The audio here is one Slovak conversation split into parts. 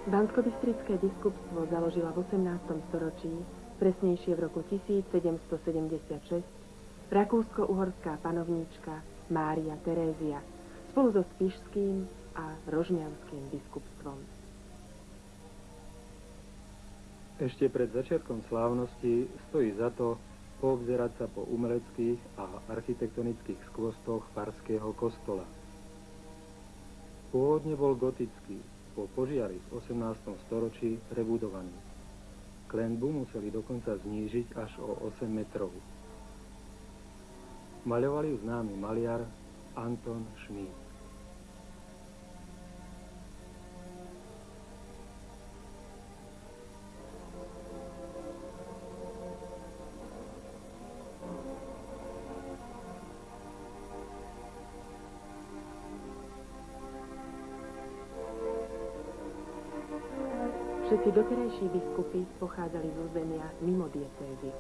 Banskobystrické biskupstvo založila v 18. storočí, presnejšie v roku 1776, rakúsko-uhorská panovníčka Mária Terézia spolu so spišským a rožňavským biskupstvom. Ešte pred začiatkom slávnosti stojí za to poobzerať sa po umeleckých a architektonických skvostoch farského kostola. Pôvodne bol gotický, po požiari v 18. storočí prebudovaný. Klenbu museli dokonca znížiť až o 8 metrov. Maľoval ju známy maliar Anton Schmid. Všetci doterajší biskupy pochádzali z územia mimo diecézy.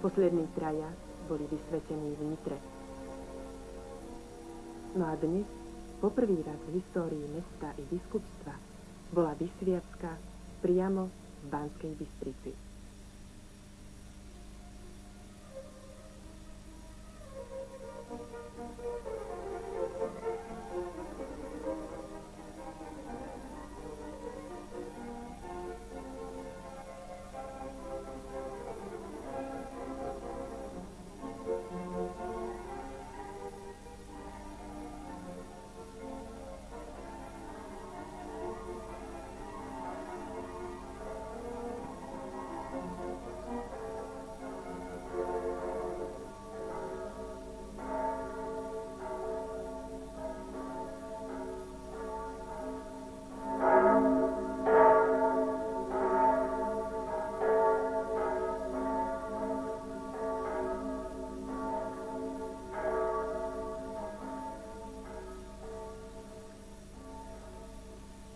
Poslední traja boli vysvetení v Nitre. No a dnes, poprvý raz v histórii mesta i biskupstva, bola vysviacka priamo v Banskej Bystrici.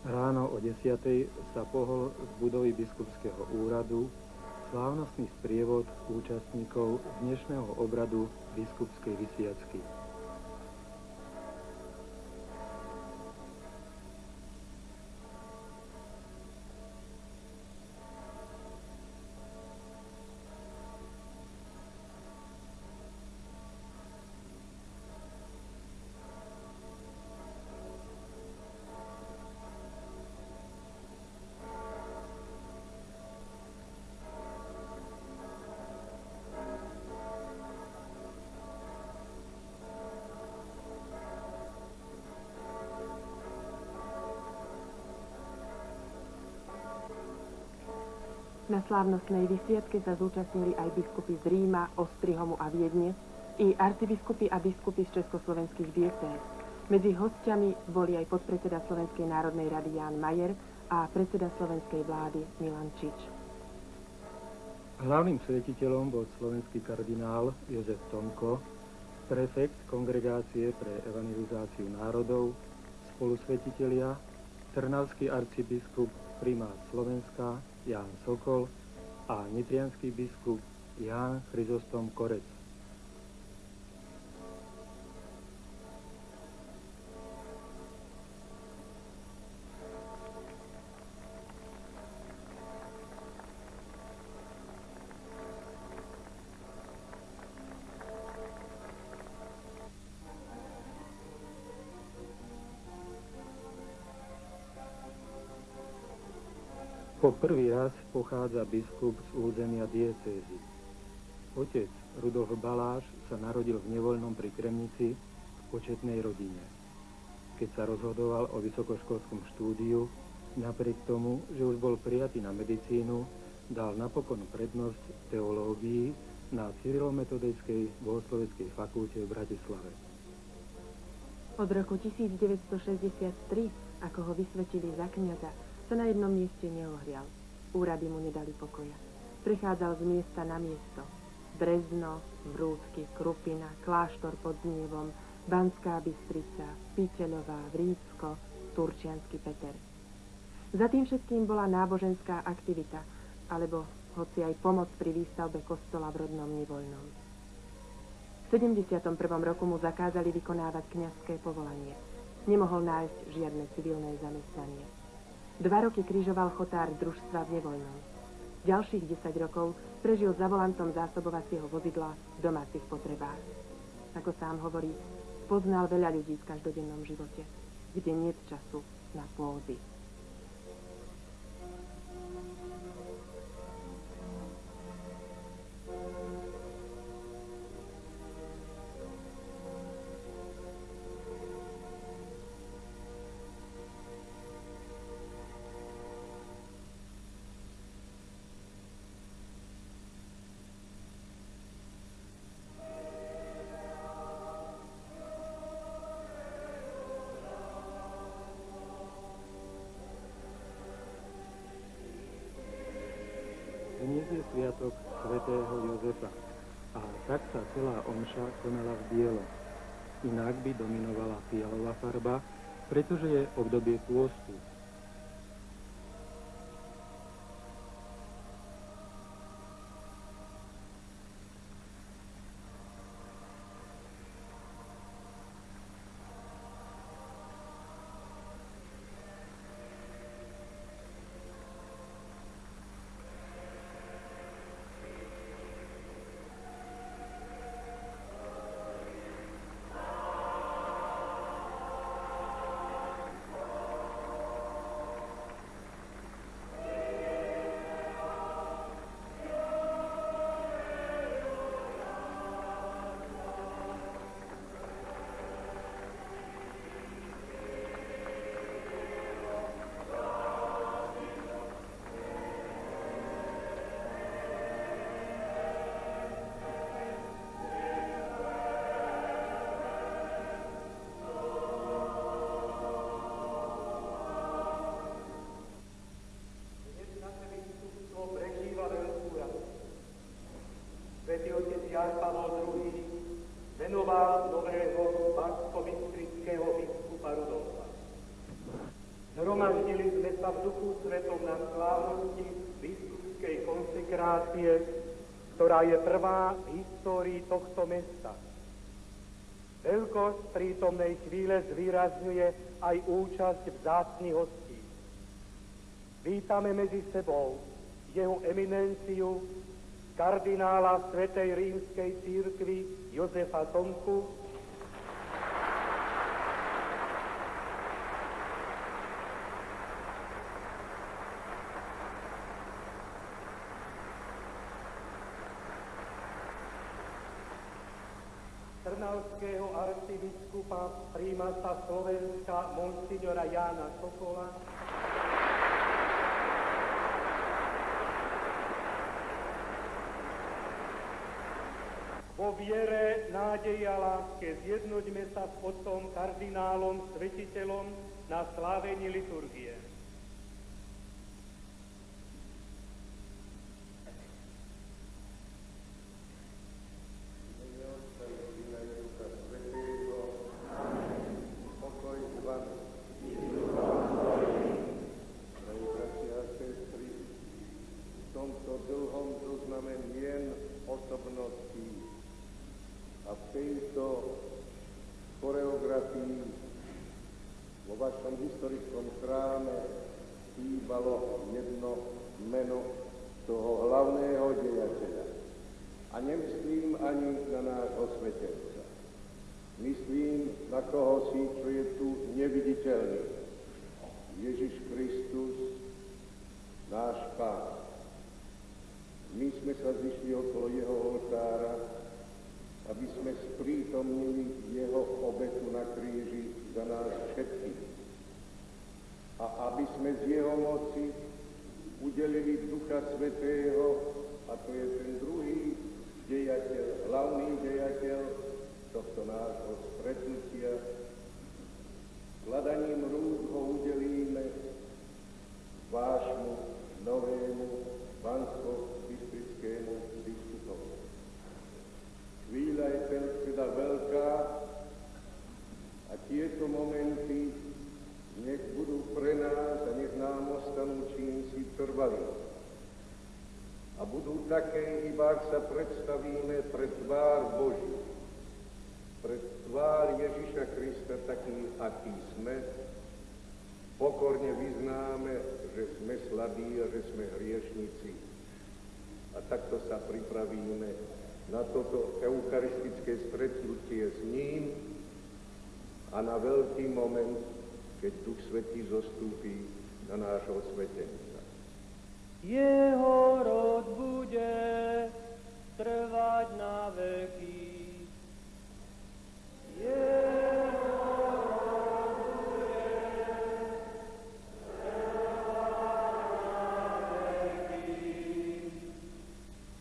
Ráno o 10:00 sa pohol z budovy biskupského úradu slávnostný sprievod účastníkov dnešného obradu biskupskej vysviacky. Na slávnostnej vysviacke sa zúčastnili aj biskupy z Ríma, Ostrihomu a Viedne i arcibiskupy a biskupy z československých diecéz. Medzi hostiami boli aj podpredseda Slovenskej národnej rady Ján Majer a predseda slovenskej vlády Milan Čič. Hlavným svetiteľom bol slovenský kardinál Jozef Tomko, prefekt Kongregácie pre evangelizáciu národov, spolusvetitelia, trnavský arcibiskup primát Slovenska Ján Sokol a nitriansky biskup Ján Chryzostom Korec. Po prvý raz pochádza biskup z územia diecézy. Otec Rudolf Baláš sa narodil v Nevoľnom pri Kremnici v početnej rodine. Keď sa rozhodoval o vysokoškolskom štúdiu, napriek tomu, že už bol prijatý na medicínu, dal napokon prednosť teológii na Cyrilometodejskej bohosloveckej fakulte v Bratislave. Od roku 1963, ako ho vysvetili za kňaza, sa na jednom mieste neohrial. Úrady mu nedali pokoja. Prechádzal z miesta na miesto. Brezno, Vrúcky, Krupina, Kláštor pod Znievom, Banská Bystrica, Piteľová, Vrícko, Turčiansky Peter. Za tým všetkým bola náboženská aktivita, alebo hoci aj pomoc pri výstavbe kostola v rodnom Nevoľnom. V 71. roku mu zakázali vykonávať kňazské povolanie. Nemohol nájsť žiadne civilné zamestnanie. 2 roky križoval chotár družstva v Nevoľnom. Ďalších 10 rokov prežil za volantom zásobovacieho vozidla v domácich potrebách. Ako sám hovorí, poznal veľa ľudí v každodennom živote, kde nie je času na pózy. Dnes je sviatok svätého Jozefa a tak sa celá omša konala v bielom. Inak by dominovala fialová farba, pretože je obdobie pôstu. Svätý otec Ján Pavol II venoval nového banskobystrického biskupa Rudolfa. Zhromaždili sme sa v Duchu Svetom na slávnosti biskupskej konsekrácie, ktorá je prvá v histórii tohto mesta. Veľkosť prítomnej chvíle zvýrazňuje aj účasť vzácnych hostí. Vítame medzi sebou jeho eminenciu, kardinála Svätej rímskej cirkvi Jozefa Tomku, trnavského arcibiskupa prímata Slovenska monsignora Jána Sokola, vo viere, nádeji a láske zjednoťme sa s otcom kardinálom, svetiteľom na slávení liturgie. A v tejto choreografii vo vašom historickom chráme chýbalo jedno meno toho hlavného dejateľa. A nemyslím ani na nášho svetenca. Myslím na koho si, čo je tu neviditeľný. Ježiš Kristus, náš Pán. My sme sa zišli okolo jeho oltára, aby sme sprítomnili jeho obetu na kríži za nás všetkých. A aby sme z jeho moci udelili Ducha Svätého, a to je ten druhý dejateľ, hlavný dejateľ tohto nášho stretnutia. Kladaním rúk ho udelíme vášmu novému banskobystrickému biskupovi. Chvíľa je teda veľká a tieto momenty nech budú pre nás a nech nám ostanú čímsi trvalí. A budú také, iba ak sa predstavíme pred tvár Božiu, pred tvár Ježiša Krista taký, aký sme, pokorne vyznáme, že sme slabí a že sme hriešnici. A takto sa pripravíme na toto eucharistické stretnutie s ním a na veľký moment, keď Duch Svätý zostúpi na nášho svetenca. Jeho rod bude trvať na veky.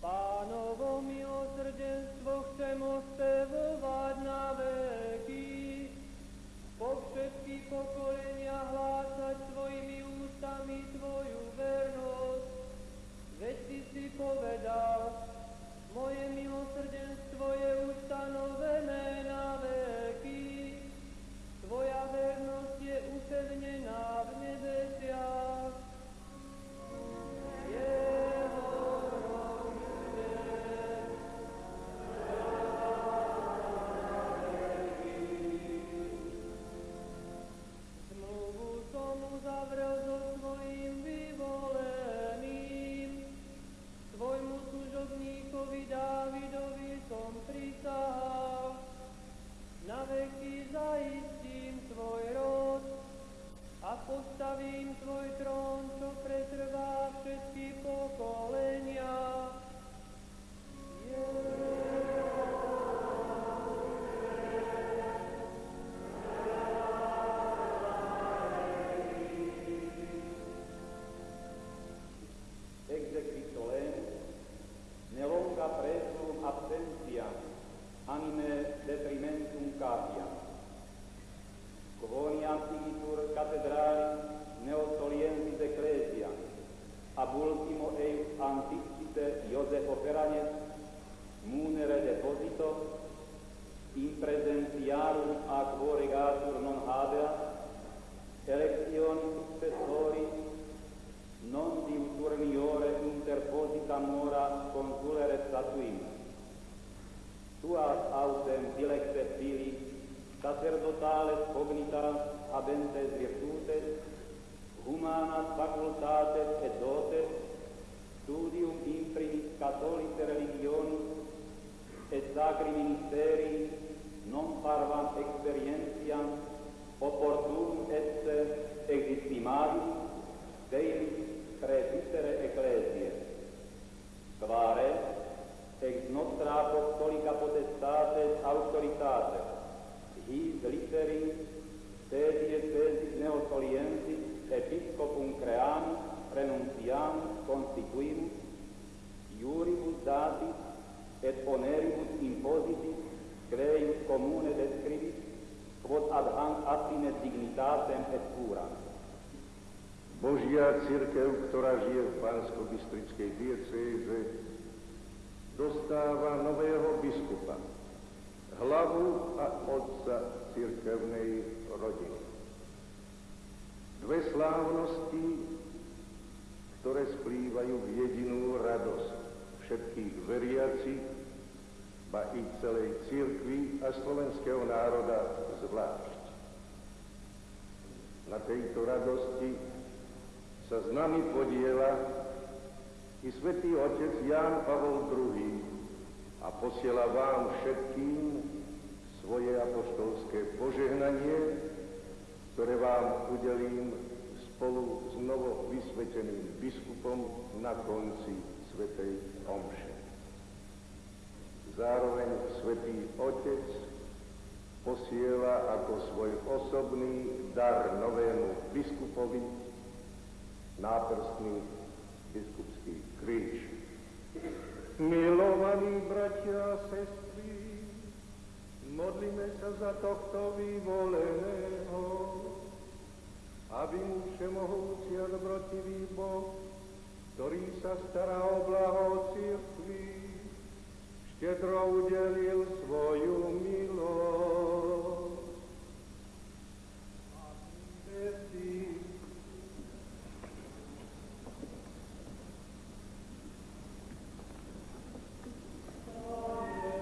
Pánovo milosrdenstvo chcem ospevovať na veky, po všetky pokolenia hlásať svojimi ústami tvoju vernosť. Veď ty si povedal, moje milosrdenstvo je ustanovené na veky, tvoja vernosť je upevnená v nebesiach. Zmluvu som uzavrel so svojím vyvoleným, svojmu služobníkovi Dávidovi som prisahal, na veky zaistím tvoj rod a postavím tvoj trón, čo pretrvá všetky pokolenia. Exequitolem, ne longa presum absentia, anime detrimentum capiam. Quoniam igitur cathedralis neostoliensis ecclesia, ab ultimo eius anticite Iosefo Feranes, munere deposito, in presentiarum a quo regatur non habeat, electioni successori, non diuturniore interposita mora consulere statuim. Tuas autem dilecte fili, sacerdotales cognitas habentes virtutes, humanas facultates et dotes, studium imprimis catholice religionis, et sacri ministeri non parvam experientiam opportunum esse existimavis Deis presbytere ecclesiae, quare ex nostra apostolica potestates auctoritate, his litteris sedi et sesis neostoliensis episcopum creamus renunciamus constituimus, iuribus datis et oneribus impositis creius commune describit, quod ad hanc assine dignitatem et curam. Božia cirkev, ktorá žije v Banskobystrickej diecéze, dostáva nového biskupa, hlavu a otca cirkevnej rodiny. Dve slávnosti, ktoré splývajú v jedinú radosť všetkých veriacich, ba i celej cirkvi a slovenského národa zvlášť. Na tejto radosti sa s nami podieľa i svätý otec Ján Pavol II a posiela vám všetkým svoje apoštolské požehnanie, ktoré vám udelím spolu s novo vysveteným biskupom na konci svätej omše. Zároveň svätý otec posiela ako svoj osobný dar novému biskupovi náprstný biskupský kríž. Milovaní bratia a sestry, modlíme sa za tohto vyvoleného, aby mu všemohúci a dobrotivý Boh, ktorý sa stará o blaho cirkvi, štedro udelil svoju milosť. Amen.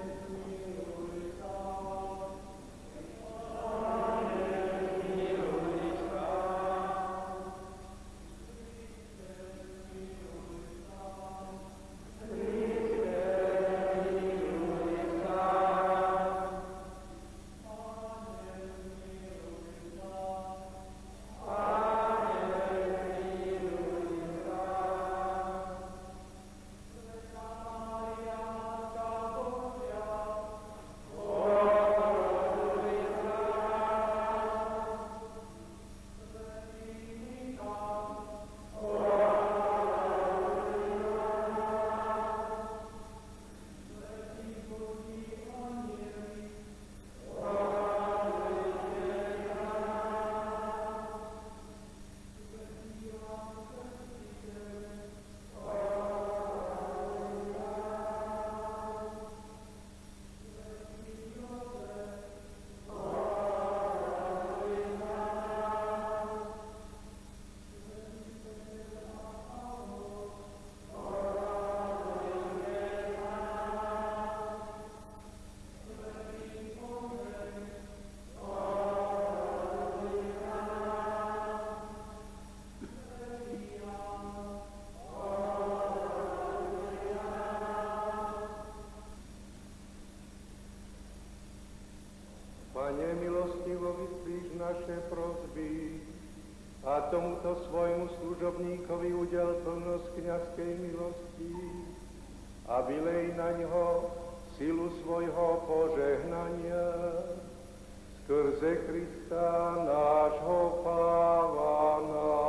milostivo vyslíš naše prosby a tomuto svojmu služobníkovi udel plnosť kňazskej milosti a vylej na ňo silu svojho požehnania skrze Krista nášho Pána.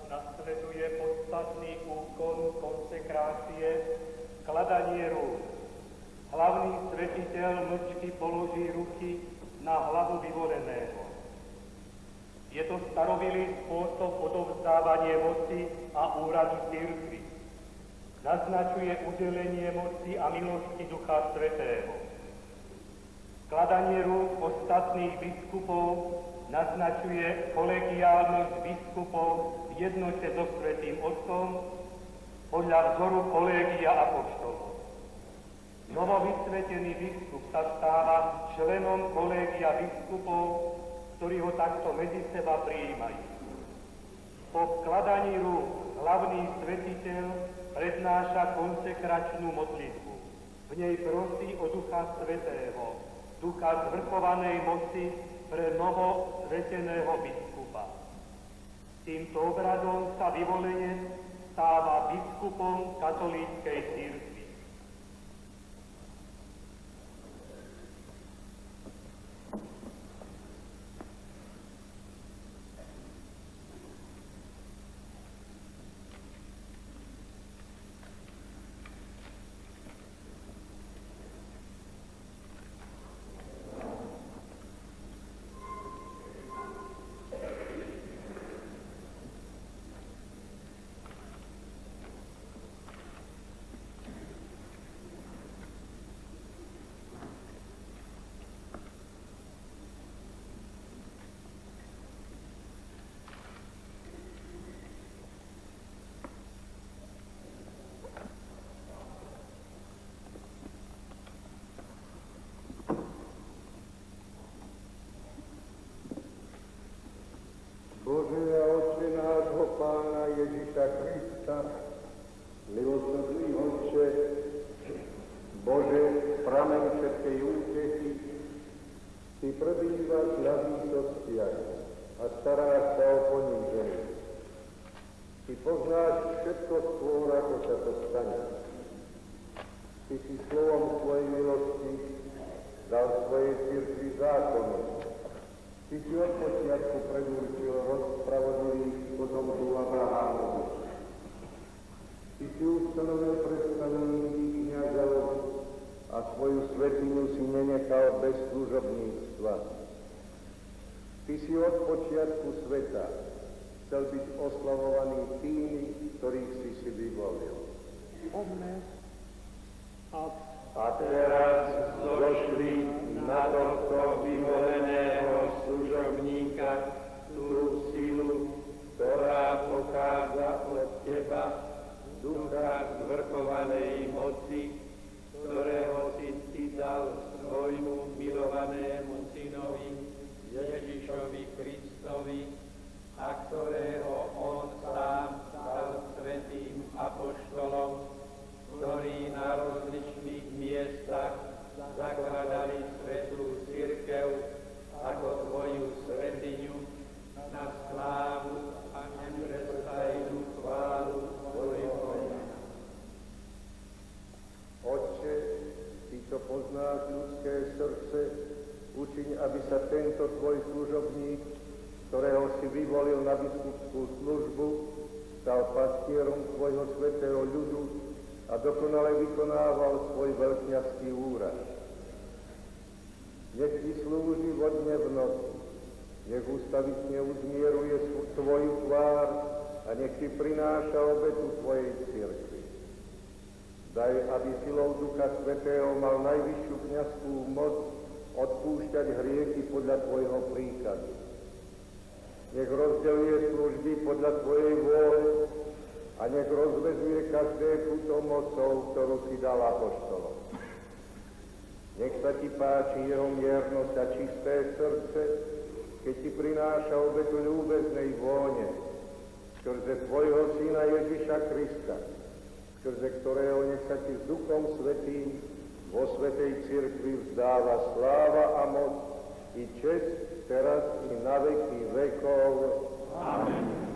Nasleduje podstatný úkon konsekrácie, skladanie rúk. Hlavný svetiteľ mlčky položí ruky na hlavu vyvoleného. Je to starobilý spôsob odovzdávania moci a úradu cirkvi. Naznačuje udelenie moci a milosti Ducha Svätého. Skladanie rúk ostatných biskupov naznačuje kolegiálnosť biskupov v jednote so Svätým Otcom podľa vzoru kolégia apoštolov. Novovysvetený biskup sa stáva členom kolégia biskupov, ktorí ho takto medzi seba prijímajú. Po vkladaní rúk hlavný svetiteľ prednáša konsekračnú modlitbu. V nej prosí o Ducha Svätého, ducha zvrchovanej moci pre novosveteného biskupa. Týmto obradom sa vyvolenec stáva biskupom katolíckej cirkvi. Bože a Otče nášho Pána Ježiša Krista, milosrdný Otče, Bože, prameň všetkej útechy, Ty prebývaš na výsostiach a staráš sa o poníženie. Ty poznáš všetko skôr, ako sa to stane. Ty si slovom svojej milosti dal svojej cirkvi zákony. Ty si od počiatku predurčil rozspravodlivých potomkov Abrahámovi. Ty si ustanovil predstavených kňazov a svoju svätyňu si nenechal bez služobníctva. Ty si od počiatku sveta chcel byť oslavovaný tými, ktorých si vyvolil. A teraz došli na tohto vyvoleného služobníka tú silu, ktorá pochádza od Teba, ducha zvrchovanej moci, ktorého si Ty dal svojmu milovanému synovi Ježišovi Kristovi a ktorého on sám dal svätým apoštolom, ktorí na rozličných miestach zakladali svätú cirkev ako Tvoju svätyňu na slávu a neprestajnú chválu Tvojho mena. Otče, Ty, čo poznáš ľudské srdce, učiň, aby sa tento Tvoj služobník, ktorého si vyvolil na biskupskú službu, stal pastierom Tvojho svätého ľudu a dokonale vykonával svoj veľkňazský úrad. Nech Ti slúži vodne v noci, nech ústavitne uzmieruje Tvoju tvár a nech Ti prináša obetu Tvojej cirkvi. Daj, aby silou Ducha Svätého mal najvyššiu kňazskú moc odpúšťať hriechy podľa Tvojho príkazu. Nech rozdeľuje služby podľa Tvojej vôle a nech rozvezuje každé puto mocou, ktorú si dal apoštolom. Nech sa ti páči jeho miernosť a čisté srdce, keď ti prináša obetu ľúbeznej vône, skrze tvojho syna Ježiša Krista, skrze ktorého nech sa ti s Duchom Svätým vo Svätej cirkvi vzdáva sláva a moc i česť teraz i na veky vekov. Amen.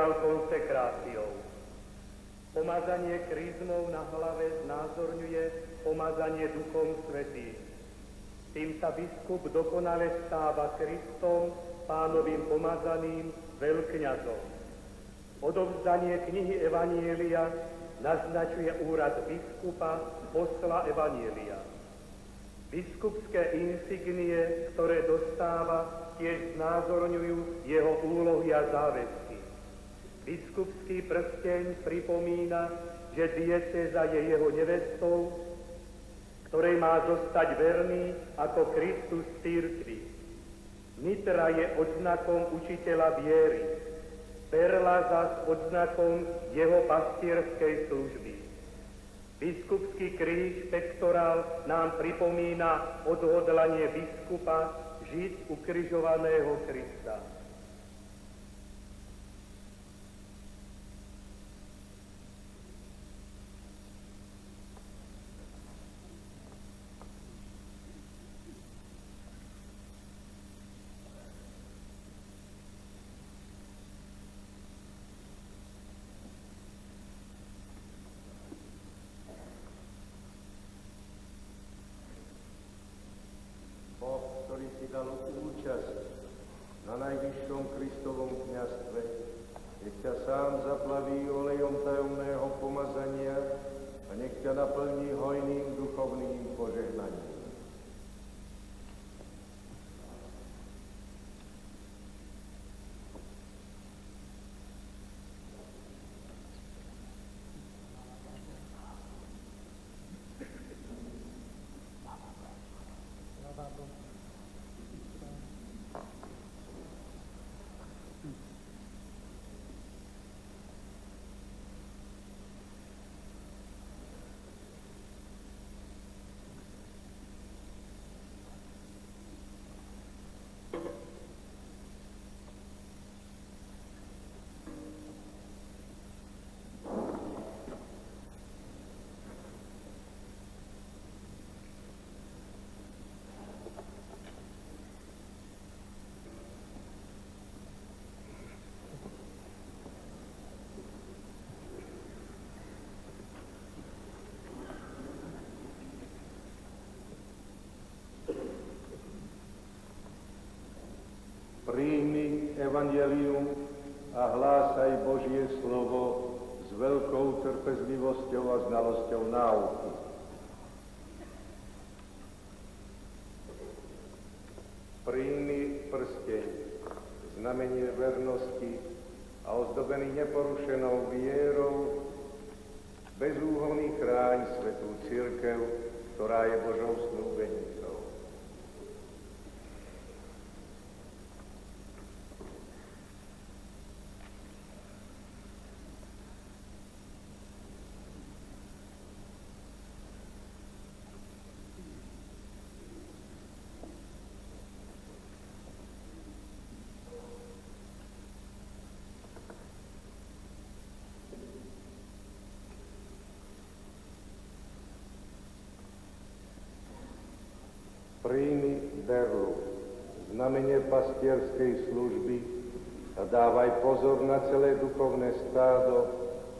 Konsekráciou. Pomazanie kryzmou na hlave znázorňuje pomazanie Duchom Svätým. Tým sa biskup dokonale stáva Kristom, Pánovým pomazaným veľkňazom. Odovzdanie knihy Evanjelia naznačuje úrad biskupa, posla Evanjelia. Biskupské insignie, ktoré dostáva, tiež znázorňujú jeho úlohy a záväzky. Biskupský prsteň pripomína, že diecéza je jeho nevestou, ktorej má zostať verný ako Kristus cirkvi. Mitra je odznakom učiteľa viery, perla zas odznakom jeho pastierskej služby. Biskupský kríž pektorál nám pripomína odhodlanie biskupa žiť ukrižovaného Krista. Ktorý si dal účasť na najvyššom Kristovom kňazstve, nech ťa sám zaplaví olejom tajomného pomazania a nech ťa naplní hojným duchovným požehnaním. Príjmi evanjelium a hlásaj Božie slovo s veľkou trpezlivosťou a znalosťou náuky. Príjmi prsteň, znamenie vernosti a ozdobený neporušenou vierou, bezúhonný chráň svätú cirkev, ktorá je Božou snúbenicou. Príjmi berlu, znamenie pastierskej služby a dávaj pozor na celé duchovné stádo,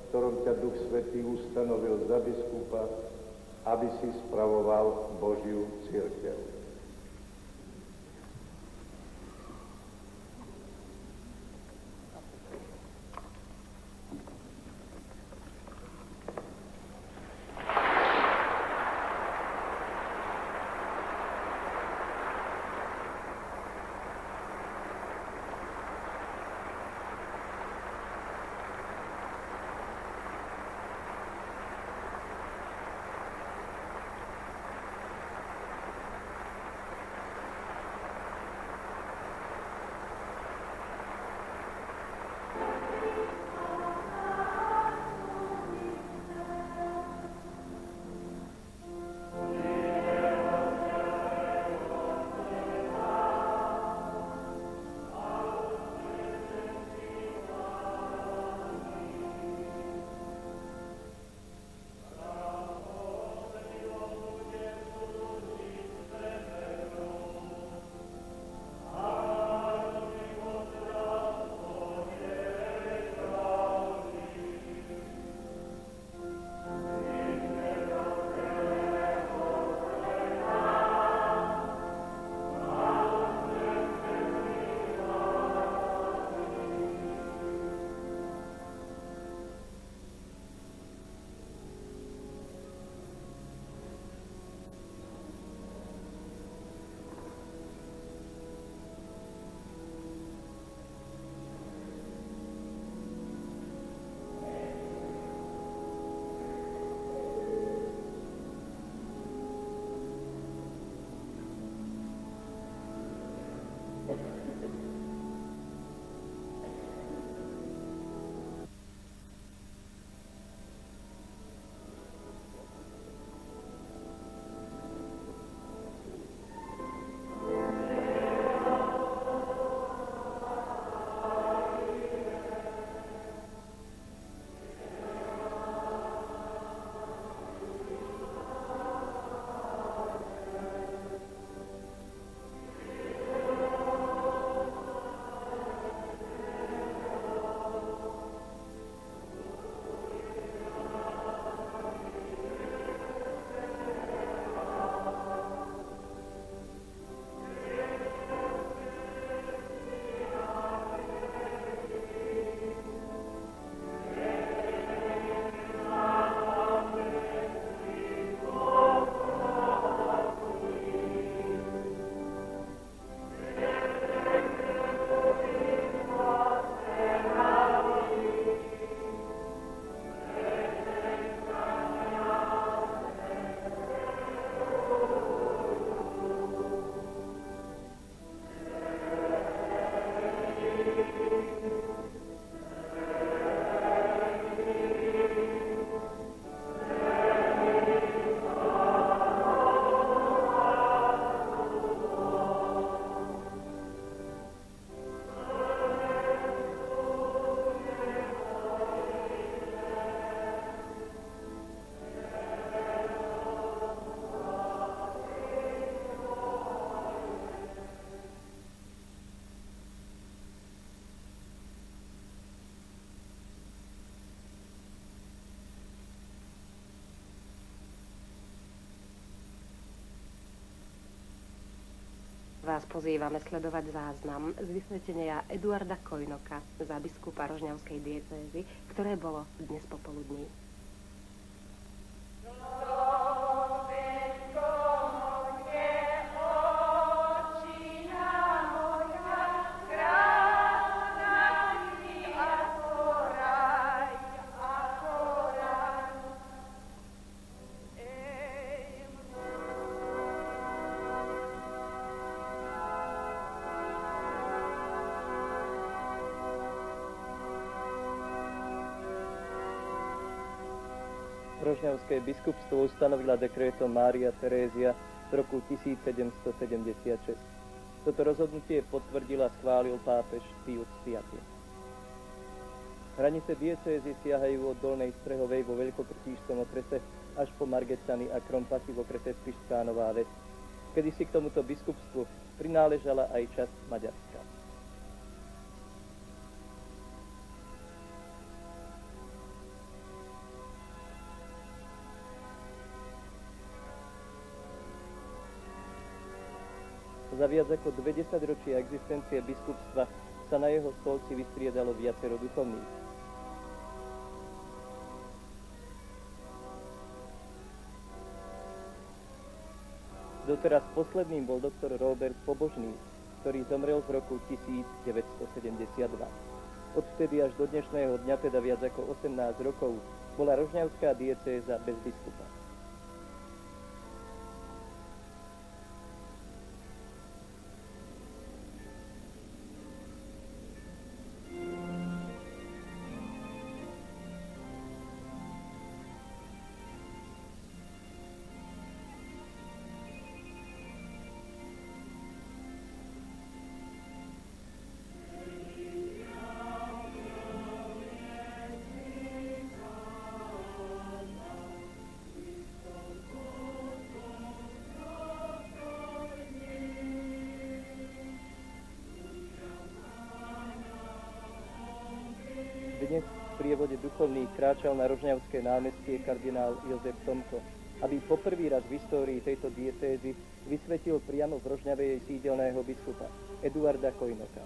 ktorom ťa Duch Svätý ustanovil za biskupa, aby si spravoval Božiu cirkev. Vás pozývame sledovať záznam z vysvetenia Eduarda Kojnoka za biskupa rožňavskej diecézy, ktoré bolo dnes popoludní. Rožňavské biskupstvo ustanovila dekrétom Mária Terézia v roku 1776. Toto rozhodnutie potvrdil a schválil pápež Pius V. Hranice diecézy siahajú od Dolnej Strehovej vo Veľkokrtíšskom okrese až po Margecany a Krompachy v okrese Spišská Nová Ves. Kedysi k tomuto biskupstvu prináležala aj časť Maďarska. Za viac ako 20 ročia existencie biskupstva sa na jeho stolci vystriedalo viacero duchovných. Doteraz posledným bol doktor Robert Pobožný, ktorý zomrel v roku 1972. Odvtedy až do dnešného dňa, teda viac ako 18 rokov, bola rožňavská diecéza bez biskupa. Dnes v prievode duchovných kráčal na Rožňavské námestie kardinál Jozef Tomko, aby poprvý raz v histórii tejto diecézy vysvetil priamo v Rožňave jej sídelného biskupa, Eduarda Kojnoka.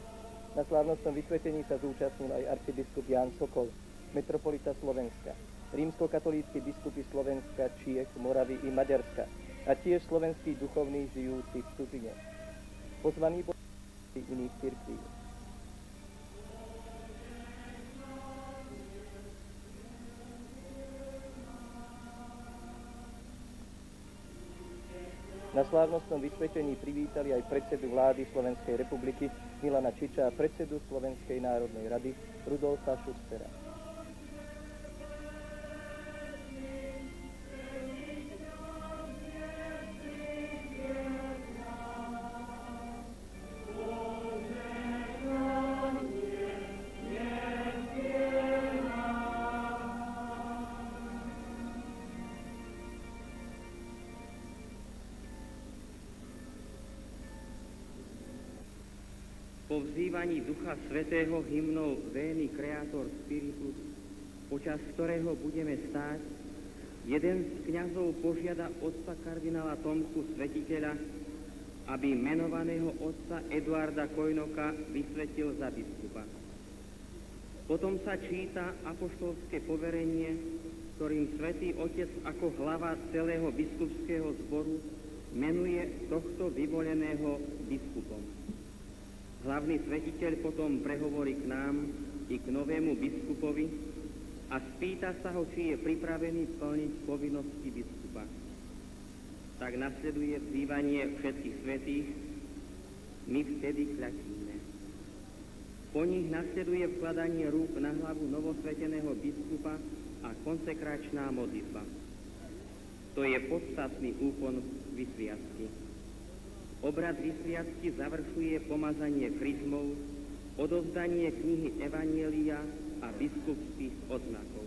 Na slávnostnom vysvetení sa zúčastnil aj arcibiskup Ján Sokol, metropolita Slovenska, rímskokatolícki biskupy Slovenska, Čiech, Moravy i Maďarska a tiež slovenskí duchovní žijúci v cudzine. Pozvaní boli iných cirkví. Na slávnostnom vysvetení privítali aj predsedu vlády Slovenskej republiky Milana Čiča a predsedu Slovenskej národnej rady Rudolfa Schustera. Po vzývaní Ducha Svätého hymnou Veni Creator Spiritus, počas ktorého budeme stáť, jeden z kňazov požiada otca kardinála Tomku Svetiteľa, aby menovaného otca Eduarda Kojnoka vysvetil za biskupa. Potom sa číta apoštolské poverenie, ktorým Svätý Otec ako hlava celého biskupského zboru menuje tohto vyvoleného biskupom. Hlavný svetiteľ potom prehovorí k nám i k novému biskupovi a spýta sa ho, či je pripravený plniť povinnosti biskupa. Tak nasleduje vzývanie všetkých svätých, my vtedy kľakíme. Po nich nasleduje vkladanie rúk na hlavu novosveteného biskupa a konsekračná modlitba. To je podstatný úkon vysviacky. Obrad vysviacky završuje pomazanie kryzmou, odovzdanie knihy Evanjelia a biskupských odznakov.